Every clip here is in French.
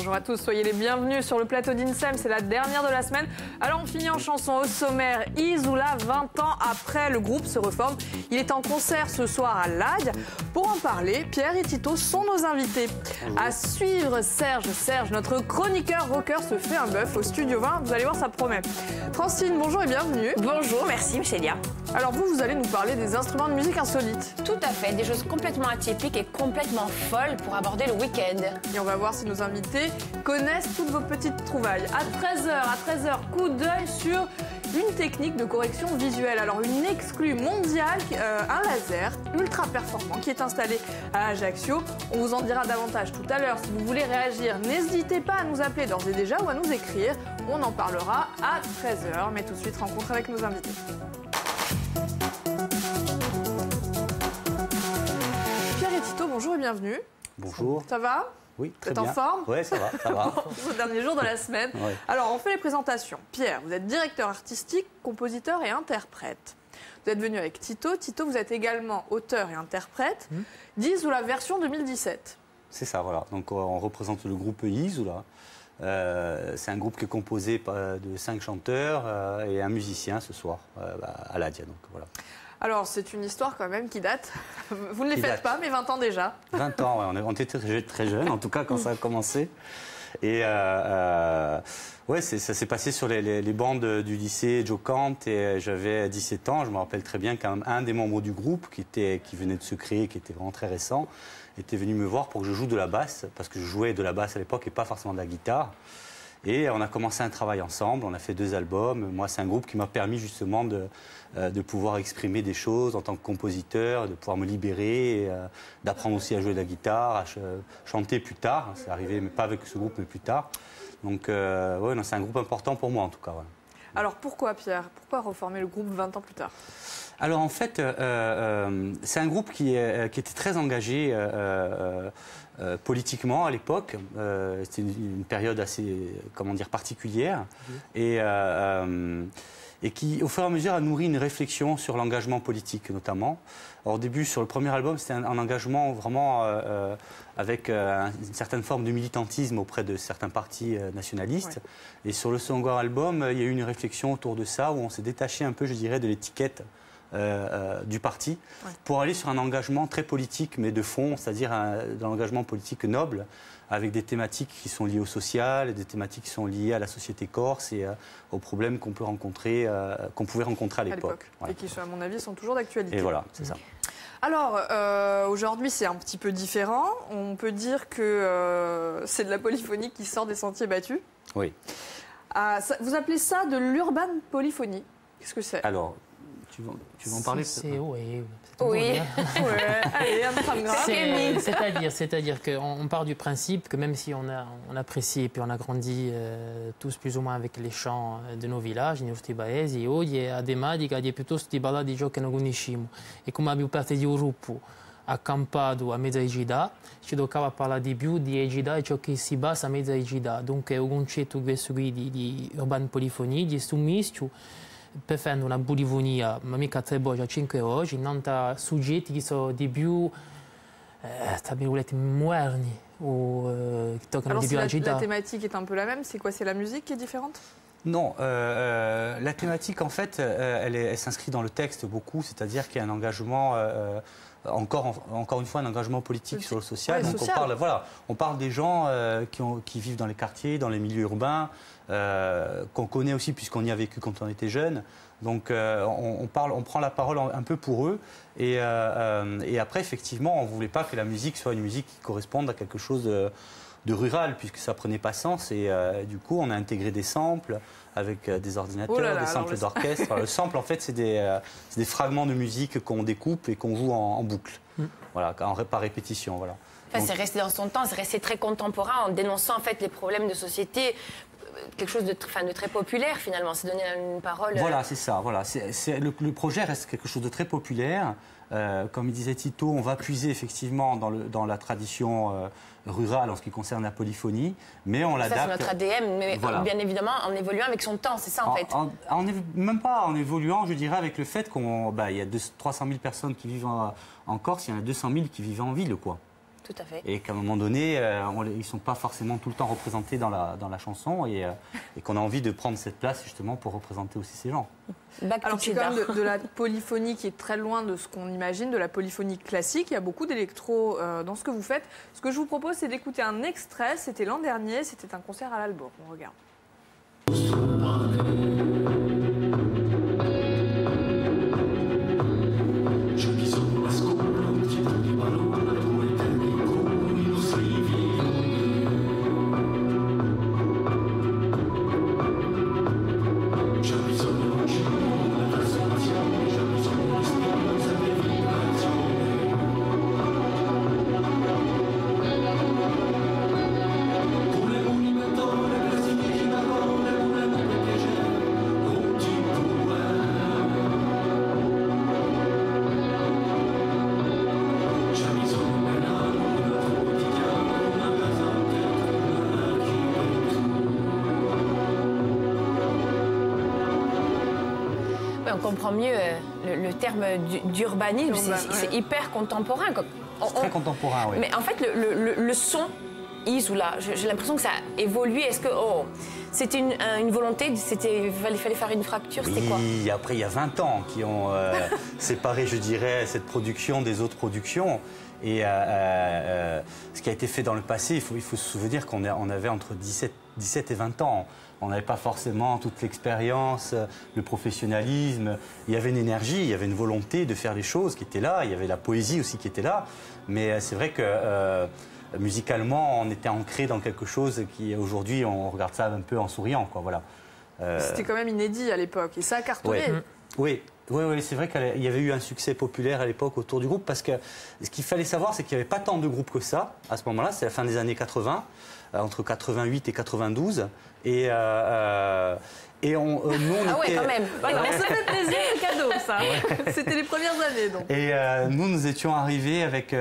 bonjour à tous, soyez les bienvenus sur le plateau d'INSEM, c'est la dernière de la semaine. Alors on finit en chanson au sommaire, Isoula, 20 ans après, le groupe se reforme. Il est en concert ce soir à l'AD. Pour en parler, Pierre et Tito sont nos invités. À suivre, Serge, notre chroniqueur rocker se fait un bœuf au Studio 20, vous allez voir, ça promet. Francine, bonjour et bienvenue. Bonjour, merci Michelia. Alors vous allez nous parler des instruments de musique insolites. Tout à fait, des choses complètement atypiques et complètement folles pour aborder le week-end. Et on va voir si nos invités connaissent toutes vos petites trouvailles. À 13h, coup d'œil sur une technique de correction visuelle. Alors une exclue mondiale, un laser ultra performant qui est installé à Ajaccio. On vous en dira davantage tout à l'heure. Si vous voulez réagir, n'hésitez pas à nous appeler d'ores et déjà ou à nous écrire. On en parlera à 13h. Mais tout de suite, rencontre avec nos invités. Pierre et Tito, bonjour et bienvenue. Bonjour. Ça va ? Oui, très bien. Vous êtes en forme ? Oui, ça va. C'est le dernier jour de la semaine. Ouais. Alors, on fait les présentations. Pierre, vous êtes directeur artistique, compositeur et interprète. Vous êtes venu avec Tito. Tito, vous êtes également auteur et interprète. d'Isoula version 2017. C'est ça, voilà. Donc, on représente le groupe Isoula. C'est un groupe qui est composé de 5 chanteurs et un musicien ce soir à l'Adia. Donc, voilà. Alors, c'est une histoire quand même qui date. Vous ne les faites pas, mais 20 ans déjà. 20 ans, ouais, on était très jeunes, en tout cas, quand ça a commencé. Et ouais, ça s'est passé sur les bancs du lycée Joe Kant et j'avais 17 ans. Je me rappelle très bien qu'un des membres du groupe, qui venait de se créer, qui était vraiment très récent, était venu me voir pour que je joue de la basse, parce que je jouais de la basse à l'époque et pas forcément de la guitare. Et on a commencé un travail ensemble, on a fait 2 albums. Moi, c'est un groupe qui m'a permis justement de pouvoir exprimer des choses en tant que compositeur, de pouvoir me libérer, et, d'apprendre aussi à jouer de la guitare, à chanter plus tard. C'est arrivé, mais pas avec ce groupe, mais plus tard. Donc, ouais, c'est un groupe important pour moi, en tout cas. Ouais. Alors, pourquoi, Pierre ? Pourquoi reformer le groupe 20 ans plus tard ? Alors, en fait, c'est un groupe qui était très engagé politiquement à l'époque. C'était une période assez, comment dire, particulière. Et qui, au fur et à mesure, a nourri une réflexion sur l'engagement politique, notamment. Alors, au début, sur le premier album, c'était un engagement vraiment avec une certaine forme de militantisme auprès de certains partis nationalistes. Ouais. Et sur le second album, il y a eu une réflexion autour de ça, où on s'est détaché un peu, je dirais, de l'étiquette du parti, pour aller sur un engagement très politique, mais de fond, c'est-à-dire un engagement politique noble, avec des thématiques qui sont liées au social, des thématiques qui sont liées à la société corse et aux problèmes qu'on pouvait rencontrer à l'époque. Et qui, à mon avis, sont toujours d'actualité. Et voilà, c'est ça. Alors, aujourd'hui, c'est un petit peu différent. On peut dire que c'est de la polyphonie qui sort des sentiers battus. Oui. Vous appelez ça de l'urban polyphonie. Qu'est-ce que c'est ? Alors, tu vas en parler Oui. Allez, un femme grave. C'est-à-dire qu'on part du principe que même si on apprécie et puis on a grandi tous plus ou moins avec les chants de nos villages, nei nostri paesi, oggi è a tematica di piuttosto di ballare di ciò che non conosciamo. E come abbiamo parte di un gruppo accampato a mezza Egida, ci toccava parlare di più di Egida e ciò che si basa a mezza Egida. Dunque è un concetto questo qui di urban polyphonie, di sto misto, per fare una polifonia, ma mica 3 voci a 5 voci, non da soggetti che sono di più, tra virgolette, moderni o che toccano di più la città. La thématique est un peu la même, c'est quoi ? C'est la musique qui est différente ? Non, la thématique, en fait, elle s'inscrit dans le texte beaucoup, c'est-à-dire qu'il y a un engagement, encore une fois, un engagement politique sur le social. Ouais, donc social. on parle des gens qui vivent dans les quartiers, dans les milieux urbains, qu'on connaît aussi puisqu'on y a vécu quand on était jeune. Donc on prend la parole un peu pour eux. Et après, effectivement, on ne voulait pas que la musique soit une musique qui corresponde à quelque chose de rural, puisque ça prenait pas sens. Et du coup, on a intégré des samples avec des ordinateurs, des samples d'orchestre. Le sample, en fait, c'est des fragments de musique qu'on découpe et qu'on joue en boucle, voilà, par répétition. Voilà. Enfin, c'est resté dans son temps, c'est resté très contemporain en dénonçant en fait les problèmes de société. Quelque chose de très populaire finalement, c'est donner une parole. Voilà, c'est ça. Voilà. Le projet reste quelque chose de très populaire. Comme il disait Tito, on va puiser effectivement dans la tradition rurale en ce qui concerne la polyphonie, mais on l'adapte. Ça, c'est notre ADN, mais voilà. Bien évidemment en évoluant avec son temps, c'est ça en fait. Même pas en évoluant, je dirais, avec le fait qu'il y a 300 000 personnes qui vivent en Corse, il y en a 200 000 qui vivent en ville, quoi. Tout à fait. Et qu'à un moment donné, ils ne sont pas forcément tout le temps représentés dans la chanson et qu'on a envie de prendre cette place justement pour représenter aussi ces gens. Alors c'est quand même de la polyphonie qui est très loin de ce qu'on imagine, de la polyphonie classique. Il y a beaucoup d'électro dans ce que vous faites. Ce que je vous propose, c'est d'écouter un extrait. C'était l'an dernier, c'était un concert à l'Albor. On regarde. On comprend mieux le terme d'urbanisme, c'est hyper contemporain. C'est très contemporain, oui. Mais en fait, le son Isola, j'ai l'impression que ça a évolué. Est-ce que c'était une volonté, il fallait faire une fracture, c'était quoi? Oui, après il y a 20 ans qui ont séparé, je dirais, cette production des autres productions. Et ce qui a été fait dans le passé, il faut se souvenir qu'on avait entre 17 et 20 ans. On n'avait pas forcément toute l'expérience, le professionnalisme. Il y avait une énergie, il y avait une volonté de faire les choses qui étaient là. Il y avait la poésie aussi qui était là. Mais c'est vrai que musicalement, on était ancré dans quelque chose qui, aujourd'hui, on regarde ça un peu en souriant, quoi. Voilà. C'était quand même inédit à l'époque et ça a cartonné. Oui. Oui, c'est vrai qu'il y avait eu un succès populaire à l'époque autour du groupe parce que ce qu'il fallait savoir, c'est qu'il n'y avait pas tant de groupes que ça à ce moment-là. C'est la fin des années 80, entre 88 et 92. Et nous, ah ouais, quand même. Voilà, ça fait plaisir, le cadeau, ça. Ouais. C'était les premières années, donc. Et nous étions arrivés avec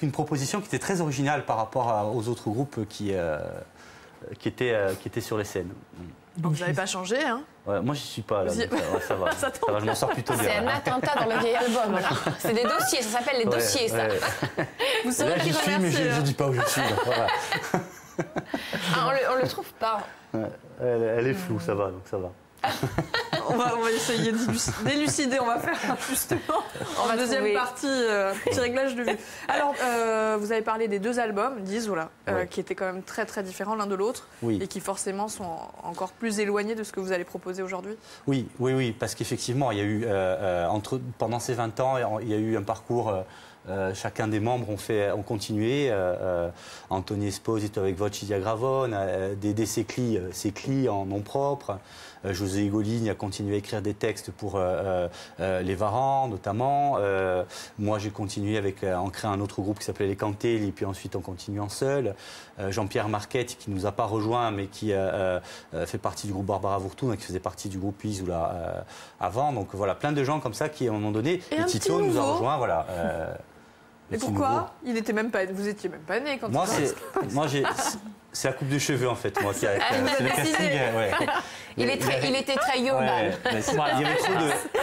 une proposition qui était très originale par rapport aux autres groupes qui étaient sur les scènes. Donc vous n'avez pas changé, hein? Ouais, moi, je n'y suis pas, là. Donc, ça va. Ça va, je m'en sors plutôt bien. C'est un attentat dans le vieil album, là. C'est des dossiers, ça s'appelle les dossiers, ça. Vous saurez là, j'y suis, mais je ne dis pas où je suis. Donc, voilà. On le trouve pas. Elle est floue, ça va, donc ça va. on va essayer d'élucider, on va faire justement en deuxième partie petit réglage de vue. Alors, vous avez parlé des deux albums d'Isola, qui étaient quand même très très différents l'un de l'autre et qui forcément sont encore plus éloignés de ce que vous allez proposer aujourd'hui. Oui, parce qu'effectivement, il y a eu, pendant ces 20 ans, il y a eu un parcours... chacun des membres ont continué. Anthony Esposito avec Voci di Agravone, Dédé Secli en nom propre. José Higolini a continué à écrire des textes pour les Varans notamment. Moi j'ai continué en créant un autre groupe qui s'appelait Les Cantelli, et puis ensuite on continue en seul. Jean-Pierre Marquette qui ne nous a pas rejoints mais qui fait partie du groupe Barbara Vourtoun, qui faisait partie du groupe Isola avant. Donc voilà, plein de gens comme ça qui à un moment donné, et Tito nous a rejoints. Voilà. Et pourquoi? Vous étiez même pas né quand c'est la coupe de cheveux en fait, moi qui a c'est le casting. Il était très yobal.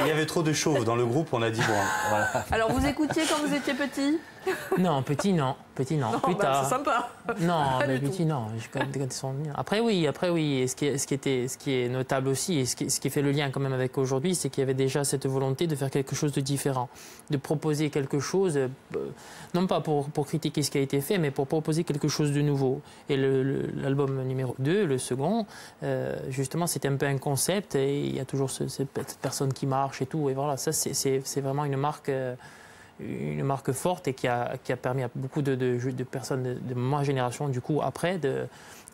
Il y avait trop de chauves dans le groupe, on a dit bon. Voilà. Alors vous écoutiez quand vous étiez petit? Non, petit non. Plus tard. C'est sympa. Non, mais petit non. Après oui. Et ce qui est notable aussi, et ce qui fait le lien quand même avec aujourd'hui, c'est qu'il y avait déjà cette volonté de faire quelque chose de différent, de proposer quelque chose, non pas pour critiquer ce qui a été fait, mais pour proposer quelque chose de nouveau. Et l'album numéro 2, le second, justement, c'était un peu un concept, et il y a toujours cette personne qui marche et tout. Et voilà, ça c'est vraiment une marque forte et qui a permis à beaucoup de personnes de ma génération, du coup, après, de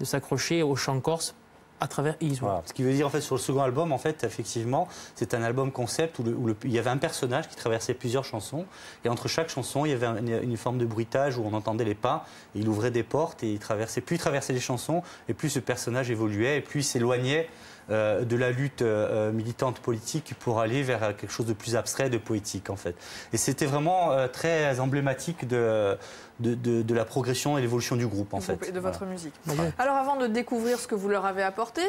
s'accrocher au chant corse à travers Isola. Voilà. Ce qui veut dire, en fait, sur le second album, en fait, effectivement, c'est un album concept où il y avait un personnage qui traversait plusieurs chansons, et entre chaque chanson, il y avait une forme de bruitage où on entendait les pas, et il ouvrait des portes, et il traversait les chansons, et plus ce personnage évoluait, et plus il s'éloignait de la lutte militante politique pour aller vers quelque chose de plus abstrait, de poétique en fait. Et c'était vraiment très emblématique de la progression et l'évolution du groupe en fait. Et de votre musique. Alors avant de découvrir ce que vous leur avez apporté,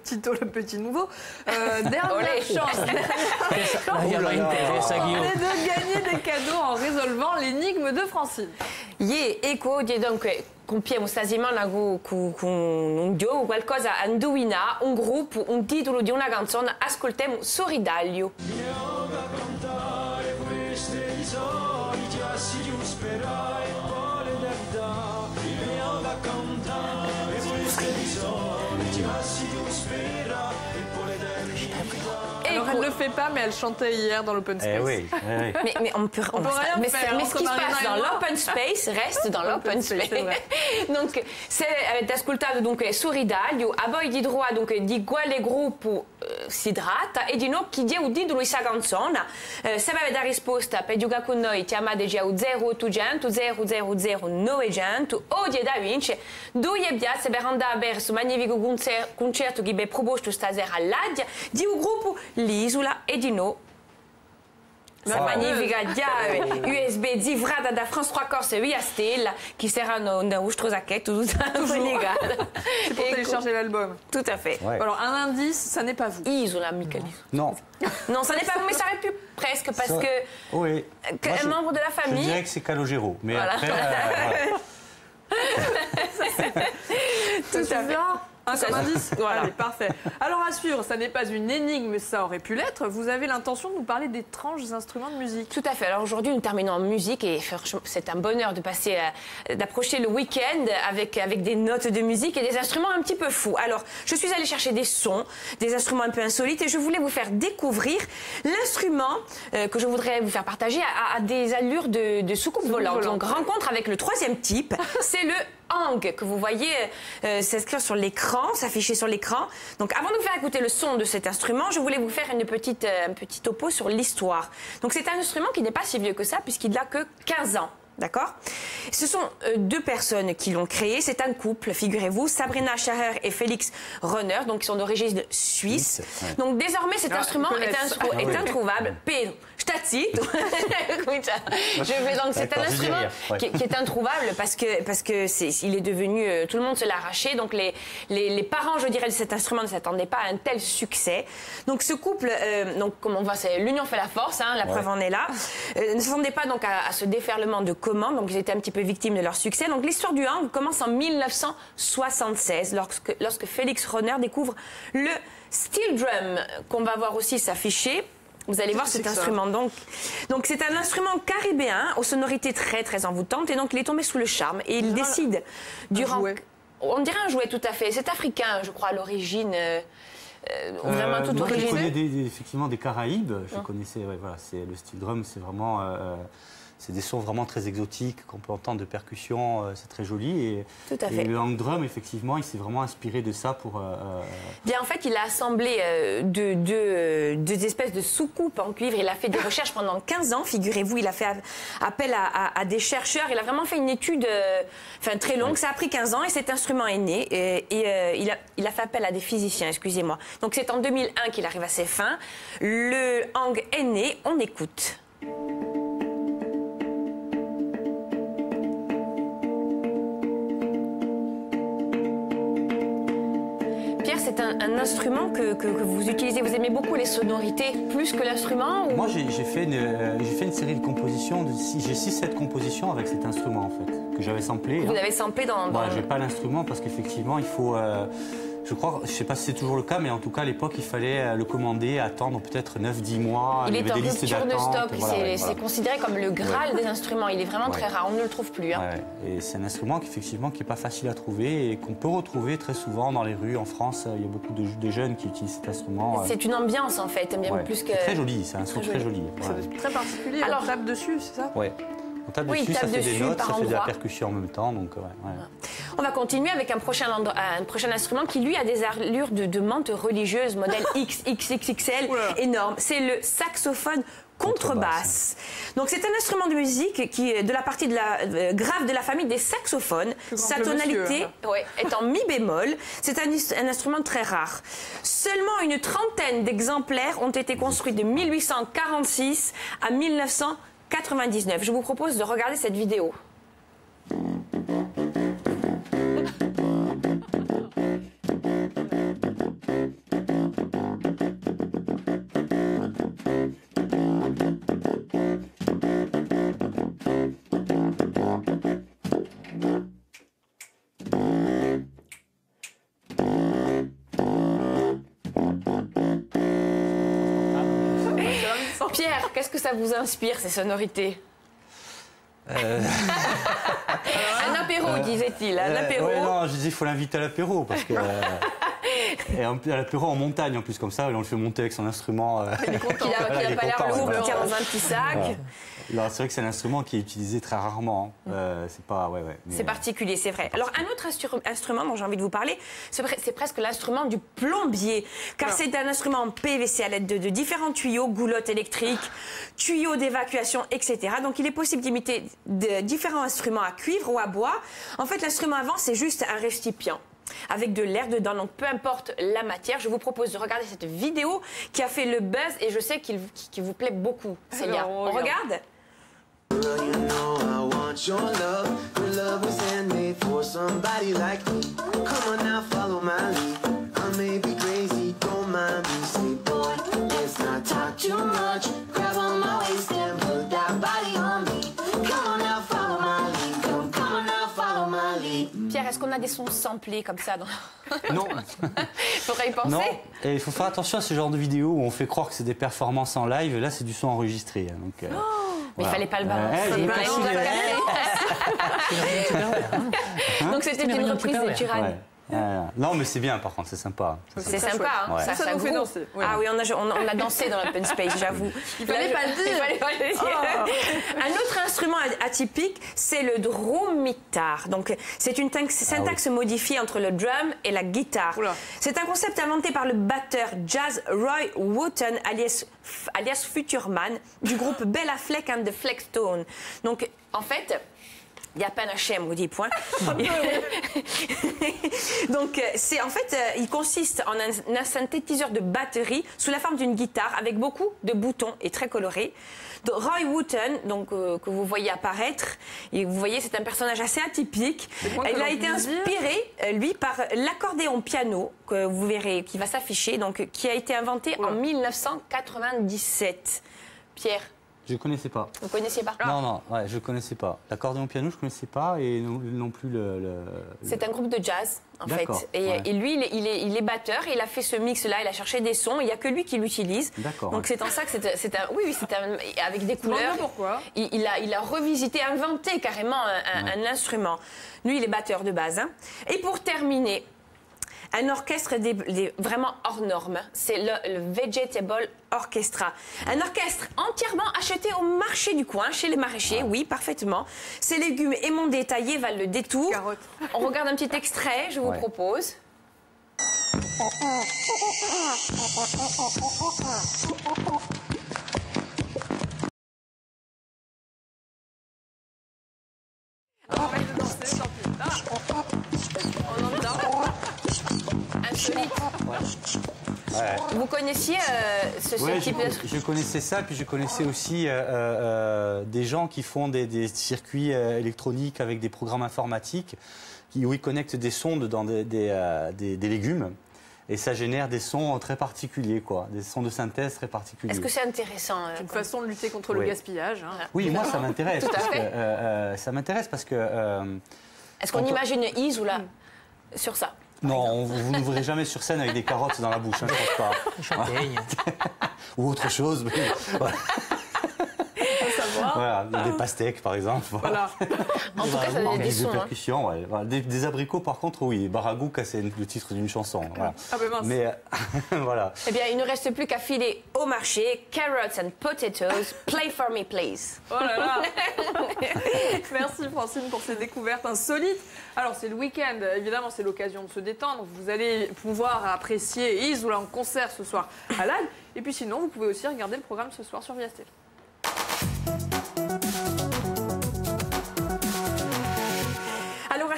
Tito le petit nouveau, dernière chance Il y a de gagner des cadeaux en résolvant l'énigme de Francine. Ecco, donc compiamo stasimana con un gioco, qualcosa a indovinare, un gruppo, un titolo di una canzone, ascoltiamo Soridaglio. Alors elle ne le fait pas, mais elle chantait hier dans l'open space. Oui. Mais on peut rien faire. Mais ce qui se passe dans l'open space reste dans l'open space. Donc, avete ascoltato dunque Soridaglio, a voi di droit donc di quale gruppo si tratta e di no chi dia il titolo di questa canzone. Se avete la risposta per giocare con noi chiamate già 0800 000 900 o di da vince due piazze per andare verso magnifico concerto che vi proposto stasera all'Adia di un gruppo L'Isola e di no. La magnifica chiave USB zivrata da France 3 Corse via Stella qui saranno da vostro sacchetto tutto illegale. C'est pour télécharger l'album. Tout à fait. Ouais. Alors un indice, ça n'est pas vous. Isola, Michael. Non. Non, ça n'est pas vous, mais ça aurait pu presque parce que Oui. un membre de la Je famille. dirais que c'est Calogero, mais Voilà. après. Tout à fait. Un comme indice. Voilà. Allez, parfait. Alors à suivre, ça n'est pas une énigme, ça aurait pu l'être. Vous avez l'intention de nous parler d'étranges instruments de musique. Tout à fait. Alors aujourd'hui, nous terminons en musique et c'est un bonheur de passer, d'approcher le week-end avec des notes de musique et des instruments un petit peu fous. Alors, je suis allée chercher des sons, des instruments un peu insolites et je voulais vous faire découvrir l'instrument que je voudrais vous faire partager à des allures de soucoupe volante. Donc, rencontre avec le troisième type, c'est le hang que vous voyez s'inscrire sur l'écran, s'afficher sur l'écran. Donc avant de vous faire écouter le son de cet instrument, je voulais vous faire un petit topo sur l'histoire. Donc c'est un instrument qui n'est pas si vieux que ça puisqu'il n'a que 15 ans. D'accord? Ce sont deux personnes qui l'ont créé. C'est un couple, figurez-vous, Sabrina Schaher et Félix Runner, donc ils sont d'origine suisse. Ouais. Donc désormais, cet instrument est introuvable. Pedro, je t'attite. Je fais donc c'est un instrument qui est introuvable parce que il est devenu tout le monde se l'a arraché. Donc les parents, je dirais, de cet instrument ne s'attendaient pas à un tel succès. Donc ce couple, donc comme on voit, c'est l'union fait la force. Hein, la preuve en est là. Ne s'attendaient pas donc à ce déferlement de commandes. Donc ils étaient un petit peu victimes de leur succès. Donc l'histoire du hang commence en 1976 lorsque Félix Runner découvre le steel drum qu'on va voir aussi s'afficher. Vous allez voir cet instrument. Donc c'est un instrument caribéen aux sonorités très très envoûtantes et donc il est tombé sous le charme et il décide durant. On dirait un jouet, tout à fait. C'est africain, je crois, à l'origine. Vraiment toute origine. Je connais effectivement des Caraïbes. Je connaissais. Ouais, voilà, c'est le steel drum, c'est vraiment. C'est des sons vraiment très exotiques qu'on peut entendre de percussion, c'est très joli. Et le hang drum, effectivement, il s'est vraiment inspiré de ça pour... Bien, en fait, il a assemblé deux espèces de soucoupes en cuivre. Il a fait des recherches pendant 15 ans, figurez-vous. Il a fait appel à des chercheurs. Il a vraiment fait une étude très longue. Ça a pris 15 ans et cet instrument est né. Et il a fait appel à des physiciens, excusez-moi. Donc c'est en 2001 qu'il arrive à ses fins. Le hang est né, on écoute. C'est un instrument que vous utilisez. Vous aimez beaucoup les sonorités plus que l'instrument ou... Moi, j'ai fait une série de compositions. J'ai 6-7 compositions avec cet instrument, en fait, que j'avais samplé. Vous l'avez samplé dans... Voilà, j'ai pas l'instrument parce qu'effectivement, il faut... je crois, je sais pas si c'est toujours le cas, mais en tout cas, à l'époque, il fallait le commander, attendre peut-être 9-10 mois. Il est en des listes rupture de stock. Voilà, c'est considéré comme le Graal des instruments. Il est vraiment très rare. On ne le trouve plus. Hein. Ouais. Et c'est un instrument qui n'est pas facile à trouver et qu'on peut retrouver très souvent dans les rues en France. Il y a beaucoup de jeunes qui utilisent cet instrument. C'est une ambiance en fait, bien plus que... C'est très joli, c'est un son très joli. C'est très particulier. Alors, on tape dessus, c'est ça? Ouais. On tape dessus, ça fait des notes, ça fait de la percussion en même temps. Donc, On va continuer avec un prochain instrument qui, lui, a des allures de menthe religieuse, modèle XXXXL, énorme. C'est le saxophone contrebasse. Donc c'est un instrument de musique qui est de la partie de la grave de la famille des saxophones. Sa tonalité est en mi bémol. C'est un instrument très rare. Seulement une trentaine d'exemplaires ont été construits de 1846 à 1999. Je vous propose de regarder cette vidéo. Pierre, qu'est-ce que ça vous inspire, ces sonorités? Un apéro, disait-il. Un apéro. Ouais, non, je disais il faut l'inviter à l'apéro parce que et à l'apéro en montagne en plus comme ça, on le fait monter avec son instrument. Il est content. Qu'il n'a pas l'air lourd, qu'il tient dans un petit sac. Ouais. C'est vrai que c'est un instrument qui est utilisé très rarement. C'est pas, c'est particulier, c'est vrai. Alors un autre instrument dont j'ai envie de vous parler, c'est presque l'instrument du plombier, car c'est un instrument en PVC à l'aide de différents tuyaux, goulottes électriques, tuyaux d'évacuation, etc. Donc il est possible d'imiter différents instruments à cuivre ou à bois. En fait, l'instrument avant, c'est juste un récipient avec de l'air dedans, donc peu importe la matière. Je vous propose de regarder cette vidéo qui a fait le buzz et je sais qu'il vous plaît beaucoup, Célia. On regarde? You know I want your love. Your love was handmade for somebody like me. Come on now, follow my lead. I may be crazy, don't mind me. Say, boy, let's not talk too much. Grab on my waist and put that body on me. Come on now, follow my lead. Come on now, follow my lead. Pierre, est-ce qu'on a des sons samplés comme ça dans... Non. Faudrait y penser. Non. Et il faut faire attention à ce genre de vidéos où on fait croire que c'est des performances en live. Là, c'est du son enregistré. Donc, mais il fallait pas le balancer. Donc c'était une reprise de Turan. Non, mais c'est bien, par contre, c'est sympa. C'est sympa, hein. Ça nous fait danser. Ouais. Ah oui, on a dansé dans l'open space, j'avoue. Il fallait pas le dire. Un autre instrument atypique, c'est le dromitar. Donc, c'est une syntaxe modifiée entre le drum et la guitare. C'est un concept inventé par le batteur jazz Roy Wooten, alias Futureman, du groupe Bella Fleck and the Flexstone. Donc, en fait... Il n'y a pas d'HM, on dit point. Donc, il consiste en un synthétiseur de batterie sous la forme d'une guitare avec beaucoup de boutons et très coloré. Roy Wooten, que vous voyez apparaître, et vous voyez, c'est un personnage assez atypique. Il a été inspiré, lui, par l'accordéon piano, que vous verrez, qui va s'afficher, qui a été inventé en 1997. Pierre? Je ne connaissais pas. Vous ne connaissiez pas? Non, je ne connaissais pas. L'accordéon piano, je ne connaissais pas et non plus C'est un groupe de jazz, en fait. Et lui, il est batteur, et il a fait ce mix-là, il a cherché des sons, il n'y a que lui qui l'utilise. Donc c'est en ça que c'est avec des couleurs. Pourquoi? Il a revisité, inventé carrément un instrument. Lui, il est batteur de base. Hein. Et pour terminer, un orchestre vraiment hors norme, c'est le Vegetable Orchestra. Un orchestre entièrement acheté au marché du coin, chez les maraîchers, oui, parfaitement. Ces légumes émondés taillés valent le détour. Carotte. On regarde un petit extrait, je vous propose. Insolite. Vous connaissiez ce type de... Je connaissais ça, puis je connaissais aussi des gens qui font des circuits électroniques avec des programmes informatiques où ils connectent des sondes dans des légumes. Et ça génère des sons très particuliers, des sons de synthèse très particuliers. Est-ce que c'est intéressant? C'est une façon de lutter contre le gaspillage. Hein. Oui, moi ça m'intéresse. Ça m'intéresse parce que... Est-ce qu'on imagine Is ou là sur ça? Non, vous ne vous verrez jamais sur scène avec des carottes dans la bouche, hein, je pense pas. Ou autre chose. Mais... Voilà, des pastèques par exemple. Voilà. En tout cas, ça donne des sons. Percussions, des abricots par contre, oui. Baragouk, c'est le titre d'une chanson. Voilà. Ah ben mince. Mais voilà. Eh bien, il ne reste plus qu'à filer au marché. Carrots and potatoes, play for me, please. Oh là là. Merci Francine pour ces découvertes insolites. Alors c'est le week-end, évidemment c'est l'occasion de se détendre. Vous allez pouvoir apprécier Is ou là en concert ce soir à l'Ague. Et puis sinon, vous pouvez aussi regarder le programme ce soir sur Viastel.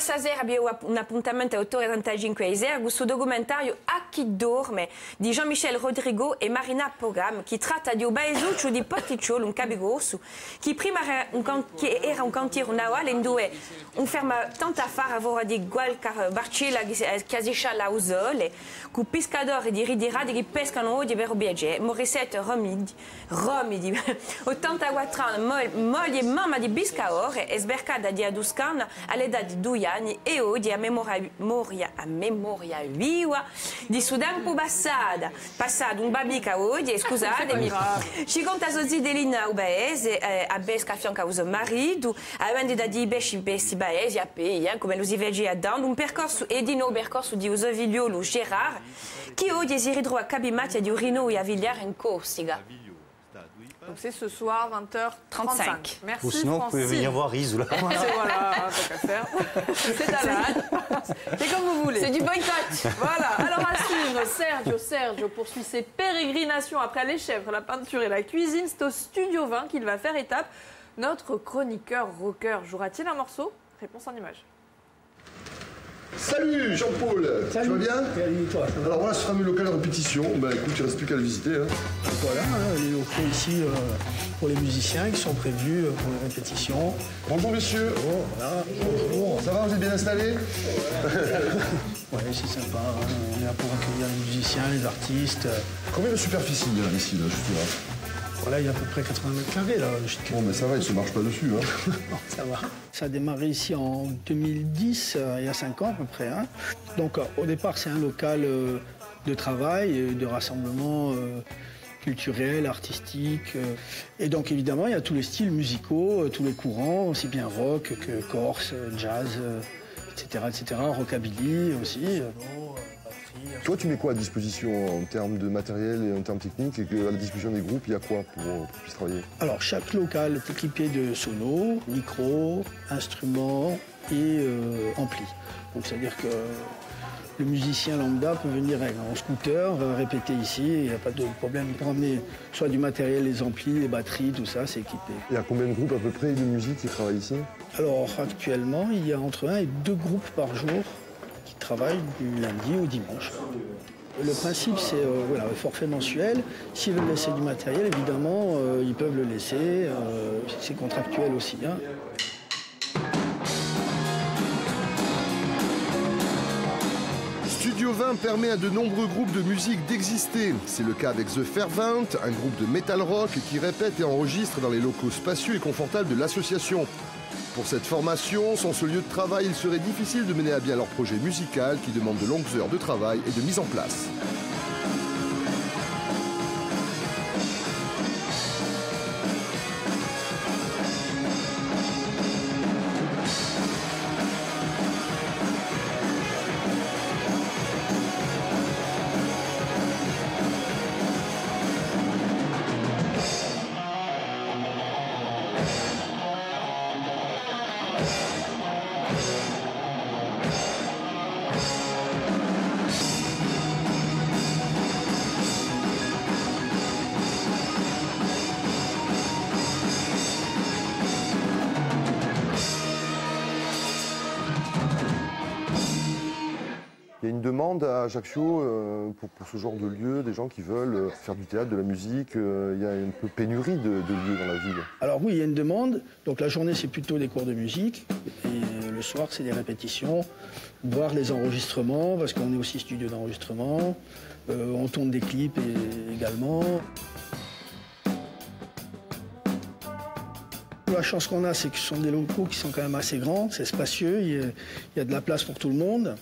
stasera abbiamo un appuntamento alle 8:35 sul documentario A chi dorme di Jean-Michel Rodrigo e Marina Pogam, che tratta di un paesuccio di Porticciolo, un cabigrosso, che prima era un cantiere navale in dove un ferma tanta fare lavora di qualche barcella che si la usole, con pescatori di ridirati che pescano di vero biagge, Morissette Romidi, 84 anni, moglie e mamma di Biscaore, e sbercata di Aduscana all'età di 2 anni e oggi a memoria viva di Sudan passato un babica oggi, scusatemi, ci conta così dell'ina ubaese, a Besca a fianco al suo marito, a vendita di besci baesi a Peia, come lo si vede a Dan, un percorso e di nuovo percorso di Usovigliolo Gerard, che oggi si ritrova a Cabimatia di Urino e a Vigliar in Corsica. Donc c'est ce soir, 20h35. Merci. Ou sinon, vous pouvez venir voir Rizou là. Voilà, tant qu'à faire. C'est à l'âge. C'est comme vous voulez. C'est du boycott. Voilà. Alors à suivre, Sergio poursuit ses pérégrinations après les chèvres, la peinture et la cuisine. C'est au Studio 20 qu'il va faire étape. Notre chroniqueur rocker jouera-t-il un morceau? Réponse en images. Salut Jean-Paul, tu vas bien? Salut toi. Alors voilà ce fameux local de répétition, bah écoute, il ne reste plus qu'à le visiter. Hein. Voilà, les locaux ici pour les musiciens qui sont prévus pour les répétitions. Bonjour messieurs. Oh, voilà. Bonjour. Ça va, vous êtes bien installés? Ouais, c'est sympa, hein. On est là pour accueillir les musiciens, les artistes. Combien de superficie il y a ici, là, juste là? Voilà, il y a à peu près 80 mètres carrés là. Bon, mais ça va, il ne se marche pas dessus. Hein. Non, ça va. Ça a démarré ici en 2010, il y a 5 ans à peu près. Hein. Donc au départ, c'est un local de travail, de rassemblement culturel, artistique. Et donc évidemment, il y a tous les styles musicaux, tous les courants, aussi bien rock que corse, jazz, etc., rockabilly aussi. Toi, tu mets quoi à disposition en termes de matériel et en termes techniques, et à la disposition des groupes, il y a quoi pour qu'ils puissent travailler? Alors, chaque local est équipé de sonos, micros, instruments et amplis. Donc, c'est-à-dire que le musicien lambda peut venir en scooter, répéter ici, il n'y a pas de problème. Il peut ramener soit du matériel, les amplis, les batteries, tout ça, c'est équipé. Il y a combien de groupes à peu près de musique qui travaillent ici? Alors, actuellement, il y a entre 1 et 2 groupes par jour qui travaillent du lundi au dimanche. Le principe, c'est voilà, le forfait mensuel. S'ils veulent laisser du matériel, évidemment, ils peuvent le laisser. C'est contractuel aussi. Hein. Studio 20 permet à de nombreux groupes de musique d'exister. C'est le cas avec The Fervent, un groupe de metal rock qui répète et enregistre dans les locaux spacieux et confortables de l'association. Pour cette formation, sans ce lieu de travail, il serait difficile de mener à bien leur projet musical qui demande de longues heures de travail et de mise en place. Il y a une demande à Ajaccio pour ce genre de lieu, des gens qui veulent faire du théâtre, de la musique. Il y a un peu pénurie de lieux dans la ville. Alors oui, il y a une demande. Donc la journée, c'est plutôt des cours de musique. Et le soir, c'est des répétitions, voire les enregistrements, parce qu'on est aussi studio d'enregistrement. On tourne des clips également. La chance qu'on a, c'est que ce sont des locaux qui sont quand même assez grands, c'est spacieux, il y a de la place pour tout le monde,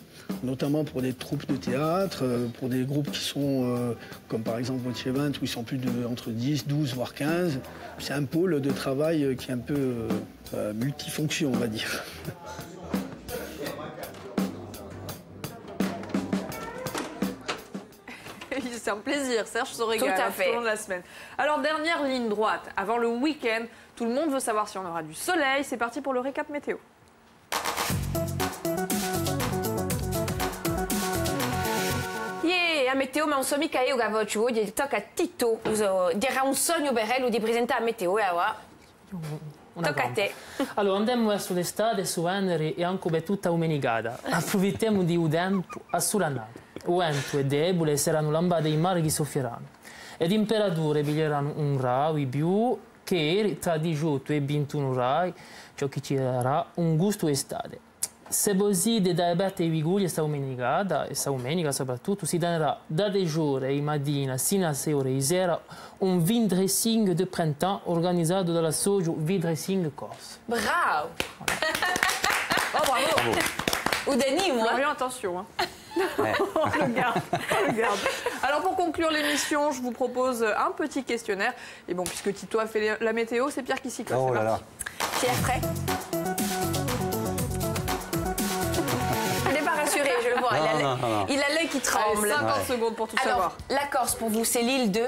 notamment pour des troupes de théâtre, pour des groupes qui sont, comme par exemple Votre Event, où ils sont plus entre 10, 12, voire 15. C'est un pôle de travail qui est un peu multifonction, on va dire. C'est un plaisir, Serge se régale tout au long de la semaine. Alors, dernière ligne droite, avant le week-end, tout le monde veut savoir si on aura du soleil. C'est parti pour le récap météo. A meteo, ma non so mica io che faccio oggi, tocca a Tito, dirà un sogno per lui di presentare a meteo, Tocca a te. Allora, andiamo verso l'estate, su Venere e anche per tutta umenigata. Approfittiamo di un tempo assuranato. Il vento è debole e saranno lampade in mare che soffieranno. E le temperature piglieranno un grado in più che tra 18 e 21 gradi, ciò che ci darà un gusto estate. Se così da aperta i viguli sta umenicata, e sta domenica soprattutto, si darà da giorni e mattina sino a 6 ore di sera un vin dressing de printemps organizzato dalla Soggio Vin Dressing Corse. Bravo. Oh, bravo. Ou Denis, moi. Florian, attention. Hein. On le garde, on le garde. Alors pour conclure l'émission, je vous propose un petit questionnaire. Et bon, puisque Tito a fait la météo, c'est Pierre qui s'y colle. Oh là là. Pierre, prêt? Il n'est pas rassuré, je le vois. Il a l'œil qui tremble. Allez, 50 secondes pour tout savoir. La Corse, pour vous, c'est l'île de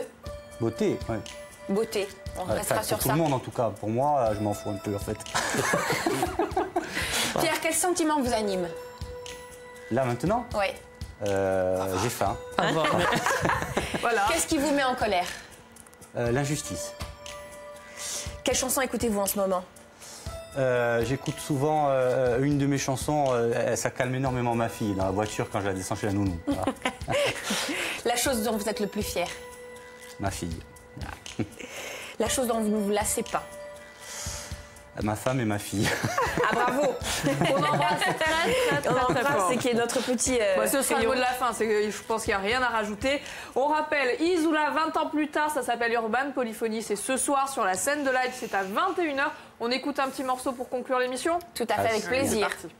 Beauté, ouais. Beauté. On restera sur pour ça. tout le monde en tout cas. Pour moi, je m'en fous un peu en fait. Pierre, quel sentiment vous anime? Là maintenant, Oui. j'ai faim. Voilà. Qu'est-ce qui vous met en colère? L'injustice. Quelle chanson écoutez-vous en ce moment? J'écoute souvent une de mes chansons, ça calme énormément ma fille dans la voiture quand je la descends chez la nounou. Voilà. La chose dont vous êtes le plus fier? Ma fille. La chose dont vous ne vous lassez pas? Ma femme et ma fille. Ah, bravo. On embrasse très fort. C'est qui est notre petit ce sera le mot de la fin, je pense qu'il n'y a rien à rajouter. On rappelle, Isoula, 20 ans plus tard, ça s'appelle Urban Polyphonie, c'est ce soir sur la scène de live, c'est à 21h. On écoute un petit morceau pour conclure l'émission? Tout à fait, avec plaisir. C'est parti.